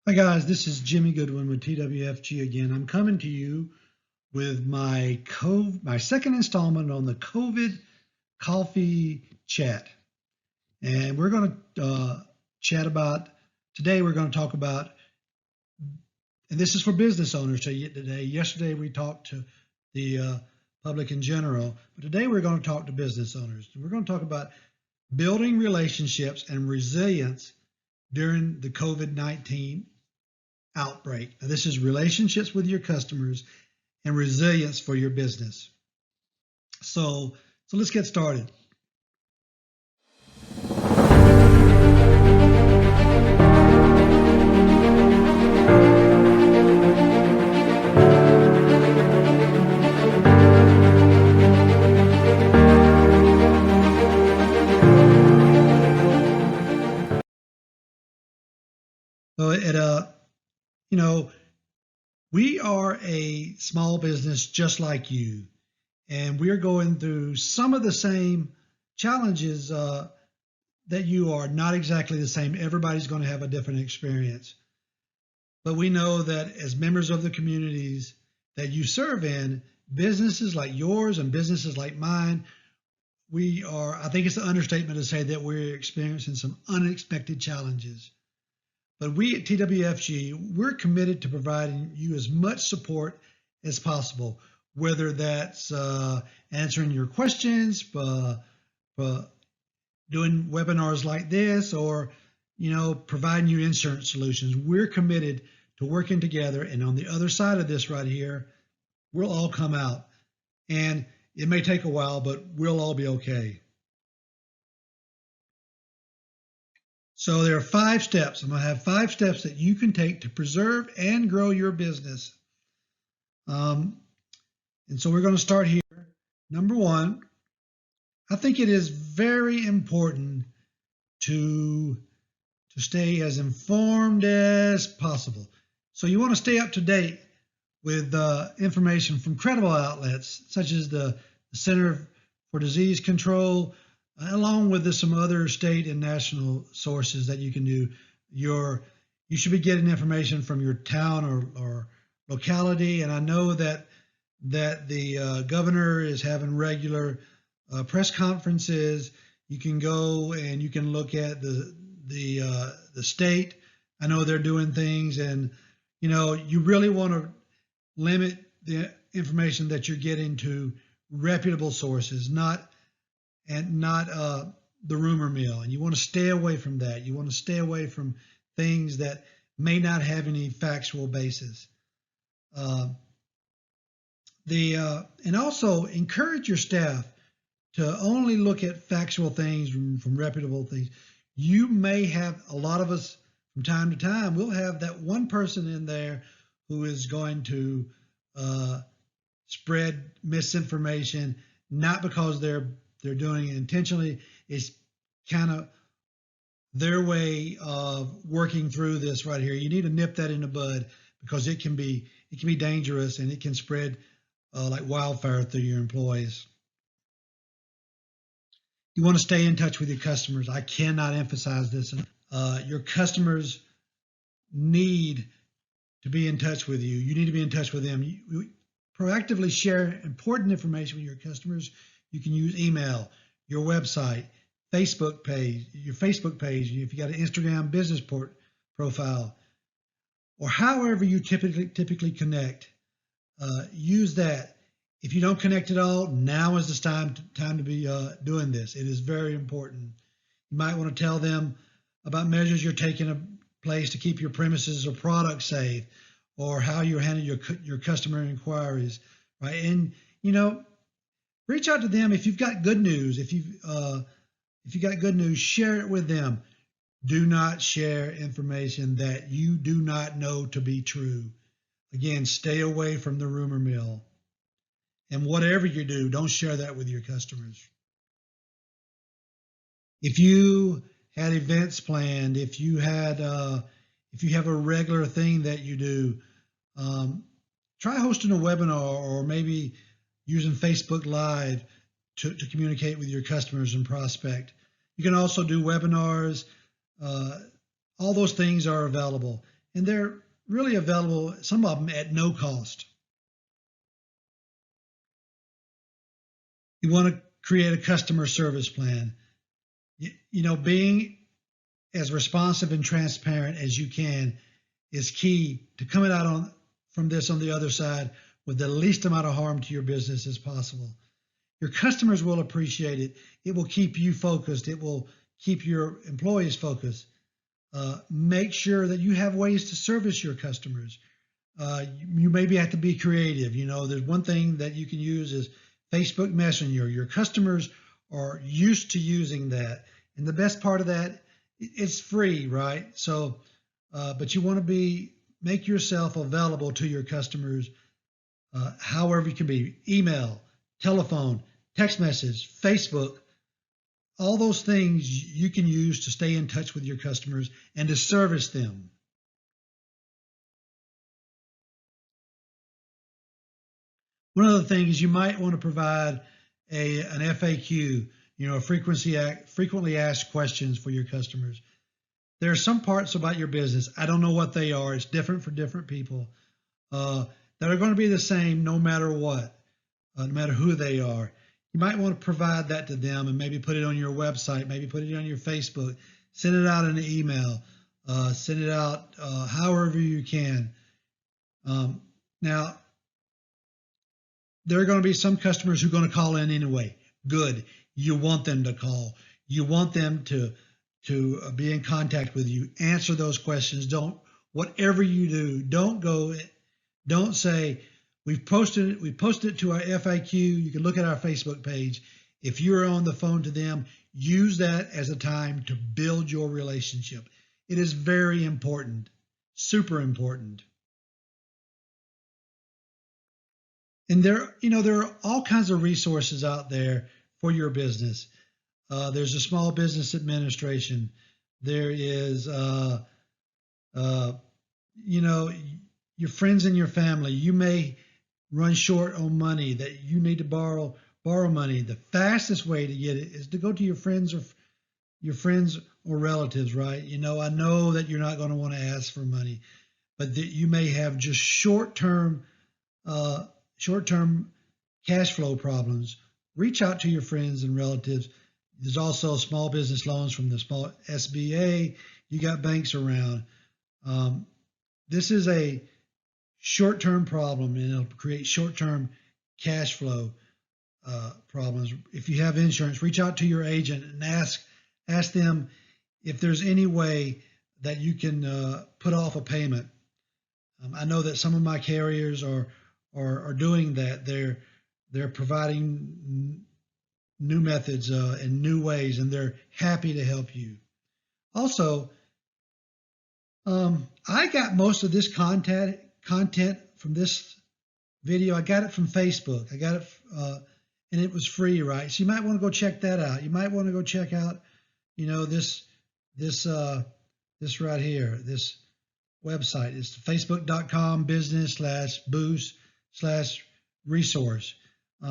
Hi guys, this is Jimmy Goodwin with TWFG again. I'm coming to you with my second installment on the COVID coffee chat, and we're going to chat about today. We're going to talk about, and this is for business owners today. Yesterday we talked to the public in general, but today we're going to talk to business owners. We're going to talk about building relationships and resilience during the COVID-19 outbreak. Now, this is relationships with your customers and resilience for your business. So let's get started. So you know, we are a small business just like you, and we're going through some of the same challenges that you are. Not exactly the same. Everybody's going to have a different experience. But we know that as members of the communities that you serve in, businesses like yours and businesses like mine, I think it's an understatement to say that we're experiencing some unexpected challenges. But we at TWFG, we're committed to providing you as much support as possible, whether that's answering your questions, doing webinars like this, or providing you insurance solutions. We're committed to working together, and on the other side of this right here, we'll all come out. And it may take a while, but we'll all be okay. So there are 5 steps. I'm going to have 5 steps that you can take to preserve and grow your business. And so we're going to start here. Number 1, I think it is very important to stay as informed as possible. So you want to stay up to date with information from credible outlets such as the Center for Disease Control, along with some other state and national sources that you can do. You should be getting information from your town or locality, and I know that the governor is having regular press conferences. You can go and you can look at the state. I know they're doing things, and you really want to limit the information that you're getting to reputable sources, not the rumor mill. And you want to stay away from that. You want to stay away from things that may not have any factual basis. And also encourage your staff to only look at factual things from reputable things. You may have, a lot of us from time to time, we'll have that one person in there who is going to spread misinformation, not because they're doing it intentionally. It's kind of their way of working through this right here. You need to nip that in the bud, because it can be dangerous, and it can spread like wildfire through your employees. You want to stay in touch with your customers. I cannot emphasize this. Your customers need to be in touch with you. You need to be in touch with them. You proactively share important information with your customers. You can use email, your website, your Facebook page, if you got an Instagram business profile, or however you typically connect. Use that. If you don't connect at all, now is the time to be doing this. It is very important. You might want to tell them about measures you're taking in place to keep your premises or products safe, or how you handle your customer inquiries, right? And reach out to them if you've got good news. If you got good news, share it with them. Do not share information that you do not know to be true. Again, stay away from the rumor mill. And whatever you do, don't share that with your customers. If you had events planned, if you have a regular thing that you do, try hosting a webinar, or maybe using Facebook Live to communicate with your customers and prospect. You can also do webinars. All those things are available. and they're really available, some of them at no cost. You want to create a customer service plan. Being as responsive and transparent as you can is key to coming out from this on the other side with the least amount of harm to your business as possible. Your customers will appreciate it. It will keep you focused. It will keep your employees focused. Make sure that you have ways to service your customers. You maybe have to be creative. There's one thing that you can use is Facebook Messenger. Your customers are used to using that. And the best part of that, it's free, right? So, but you want to make yourself available to your customers however you can be. Email, telephone, text message, Facebook, all those things you can use to stay in touch with your customers and to service them. One of the things you might want to provide an FAQ, frequently asked questions for your customers. There are some parts about your business, I don't know what they are, it's different for different people, that are going to be the same no matter what, no matter who they are. You might want to provide that to them and maybe put it on your website, maybe put it on your Facebook, send it out in an email, send it out however you can. Now, there are going to be some customers who are going to call in anyway. Good. You want them to call. You want them to be in contact with you. Answer those questions. Whatever you do, don't say, we posted it to our FAQ. You can look at our Facebook page. If you're on the phone to them, use that as a time to build your relationship. It is very important, super important. And there are all kinds of resources out there for your business. There's a Small Business Administration. There is, your friends and your family. You may run short on money that you need to borrow money. The fastest way to get it is to go to your friends or relatives, right? I know that you're not going to want to ask for money, but that you may have just short-term cash flow problems. Reach out to your friends and relatives. There's also small business loans from the small SBA. You got banks around. This is a short-term problem, and it'll create short-term cash flow problems. If you have insurance, reach out to your agent and ask them if there's any way that you can put off a payment. I know that some of my carriers are doing that. They're providing new methods and new ways, and they're happy to help you. Also, I got most of this content from this video. I got it from Facebook. I got it, and it was free, right? So you might want to go check that out. You might want to go check out, this right here, this website. It's facebook.com/business/boost/resource.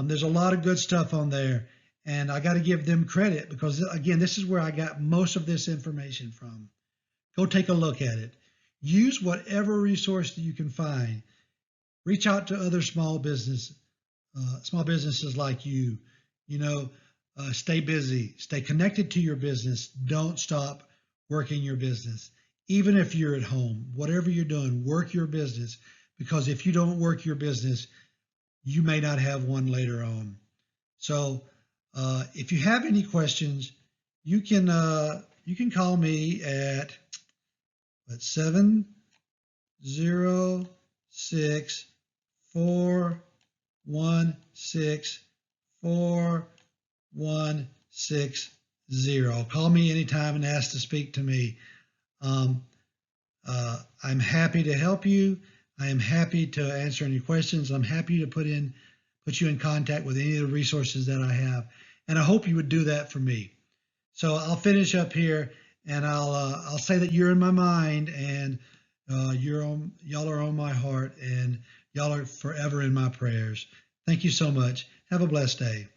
There's a lot of good stuff on there, and I got to give them credit because, again, this is where I got most of this information from. Go take a look at it. Use whatever resource that you can find. Reach out to other small businesses like you. Stay busy. Stay connected to your business. Don't stop working your business. Even if you're at home, whatever you're doing, work your business, because if you don't work your business, you may not have one later on. So if you have any questions, you can call me at 706-416-4160. Call me anytime and ask to speak to me. I'm happy to help you. I am happy to answer any questions. I'm happy to put you in contact with any of the resources that I have. And I hope you would do that for me. So I'll finish up here, and I'll say that you're in my mind, and y'all are on my heart, and y'all are forever in my prayers. Thank you so much. Have a blessed day.